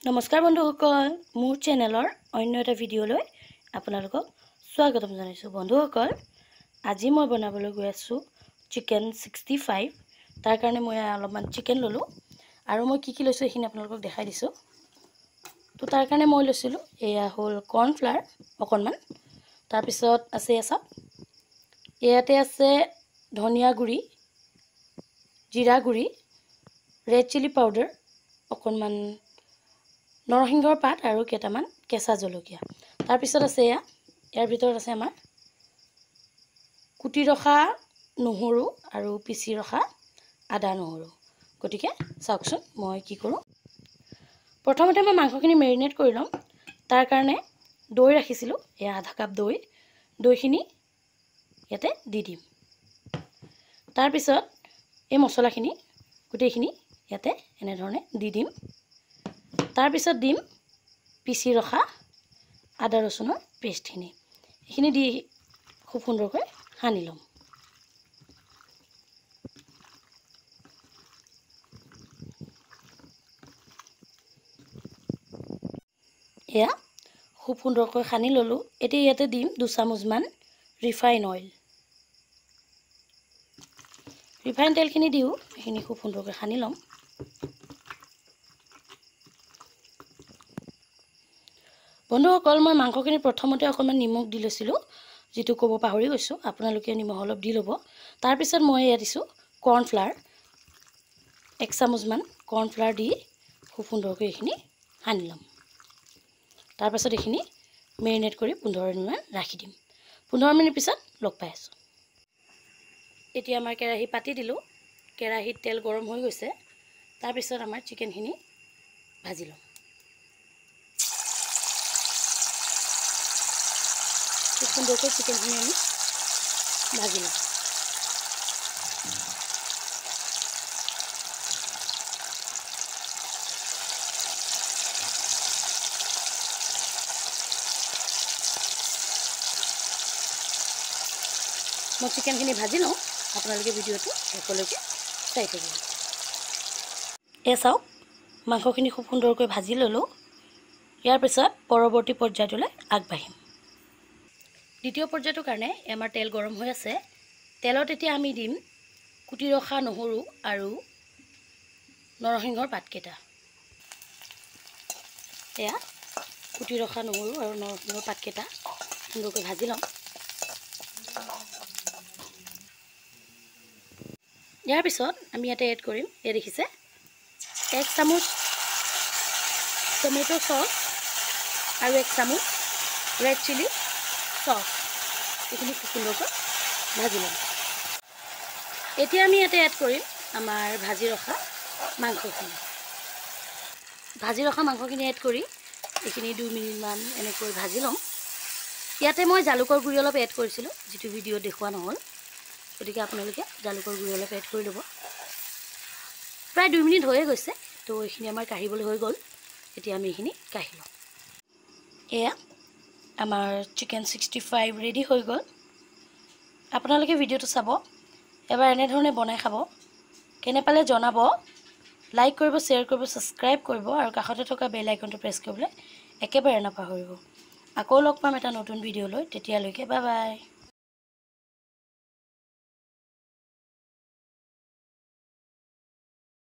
নমস্কাৰ বন্ধুসকল, মোৰ চেনেলৰ অন্য এটা ভিডিঅ'লৈ আপোনালোকক স্বাগতম জনাইছোঁ। বন্ধুসকল, আজি মই বনাবলৈ গৈ আছোঁ চিকেন 65। তাৰ কাৰণে মই অলপমান চিকেন ল'লোঁ আৰু মই কি লৈছোঁ এইখিনি আপোনালোকক দেখাই দিছোঁ। তো তাৰ কাৰণে মই লৈছিলোঁ এয়া হ'ল কৰ্ণফ্লাৱাৰ অকণমান, তাৰপিছত আছে এয়া চাওক, ইয়াতে আছে ধনিয়া গুড়ি, জিৰা গুড়ি, ৰেড চিলি পাউডাৰ অকণমান, নৰসিংহৰ পাত আৰু কেইটামান কেঁচা জলকীয়া। তাৰপিছত আছে ইয়াৰ ভিতৰত আছে আমাৰ কুটি ৰখা নহৰু আৰু পিচি ৰখা আদা নহৰু। গতিকে চাওকচোন মই কি কৰোঁ। প্ৰথমতে মই মাংসখিনি মেৰিনেট কৰি ল'ম। তাৰ কাৰণে দৈ ৰাখিছিলোঁ, এয়া আধা কাপ দৈখিনি ইয়াতে দি দিম। তাৰপিছত এই মছলাখিনি গোটেইখিনি ইয়াতে এনেধৰণে দি দিম। তাৰপিছত দিম পিচি ৰখা আদা ৰচুনৰ পেষ্টখিনি, এইখিনি দি খুব সুন্দৰকৈ সানি ল'ম। এয়া খুব সুন্দৰকৈ সানি ল'লোঁ। এতিয়া ইয়াতে দিম 2 চামুচমান ৰিফাইন অইল। ৰিফাইন তেলখিনি দিও এইখিনি খুব সুন্দৰকৈ সানি ল'ম। বন্ধুসকল, মই মাংসখিনি প্ৰথমতে অকণমান নিমখ দি লৈছিলোঁ, যিটো ক'ব পাহৰি গৈছোঁ, আপোনালোকে নিমখ অলপ দি ল'ব। তাৰপিছত মই ইয়াত দিছোঁ কৰ্ণফ্লাৱাৰ, 1 চামুচমান কৰ্ণফ্লাৱাৰ দি খুব সুন্দৰকৈ এইখিনি সানি ল'ম। তাৰপাছত এইখিনি মেৰিনেট কৰি 15 মিনিটমান ৰাখি দিম। 15 মিনিট পিছত লগ পাই আছোঁ। এতিয়া আমাৰ কেৰাহী পাতি দিলোঁ, কেৰাহীত তেল গৰম হৈ গৈছে। তাৰপিছত আমাৰ চিকেনখিনি ভাজি ল'ম। খুব সুন্দৰকৈ চিকেনখিনি আমি ভাজি ল'ম। মই চিকেনখিনি ভাজি লওঁ, আপোনালোকে ভিডিঅ'টো শেষলৈকে চাই থাকিব। চাওক, মাংসখিনি খুব সুন্দৰকৈ ভাজি ল'লোঁ। ইয়াৰ পিছত পৰৱৰ্তী পৰ্যায়টোলৈ আগবাঢ়িম। দ্বিতীয় পৰ্যায়টোৰ কাৰণে আমাৰ তেল গৰম হৈ আছে। তেলত এতিয়া আমি দিম কুটি ৰখা নহৰু আৰু নৰসিংহৰ পাতকেইটা। এয়া কুটি ৰখা নহৰু আৰু নৰসিংহৰ পাতকেইটা সুন্দৰকৈ ভাজি ল'ম। ইয়াৰ পিছত আমি ইয়াতে এড কৰিম, এয়া দেখিছে 1 চামুচ টমেটো চচ আৰু 1 চামুচ ৰেড চিলি চচ। এইখিনি খুব সুন্দৰকৈ ভাজি ল'ম। এতিয়া আমি ইয়াতে এড কৰিম আমাৰ ভাজি ৰখা মাংসখিনি। ভাজি ৰখা মাংসখিনি এড কৰি এইখিনি 2 মিনিটমান এনেকৈ ভাজি ল'ম। ইয়াতে মই জালুকৰ গুড়ি অলপ এড কৰিছিলোঁ, যিটো ভিডিঅ'ত দেখুওৱা নহ'ল। গতিকে আপোনালোকে জালুকৰ গুড়ি অলপ এড কৰি ল'ব। প্ৰায় 2 মিনিট হৈয়ে গৈছে, তো এইখিনি আমাৰ কাঢ়িবলৈ হৈ গ'ল। এতিয়া আমি এইখিনি কাঢ়ি ল'ম। এয়া আমাৰ চিকেন 65 ৰেডি হৈ গ'ল। আপোনালোকে ভিডিঅ'টো চাব, এবাৰ এনেধৰণে বনাই খাব। কেনে পালে জনাব, লাইক কৰিব, শ্বেয়াৰ কৰিব, ছাবস্ক্ৰাইব কৰিব আৰু কাষতে থকা বেল আইকনটো প্ৰেছ কৰিবলৈ একেবাৰে নাপাহৰিব। আকৌ লগ পাম এটা নতুন ভিডিঅ'লৈ, তেতিয়ালৈকে বাই বাই।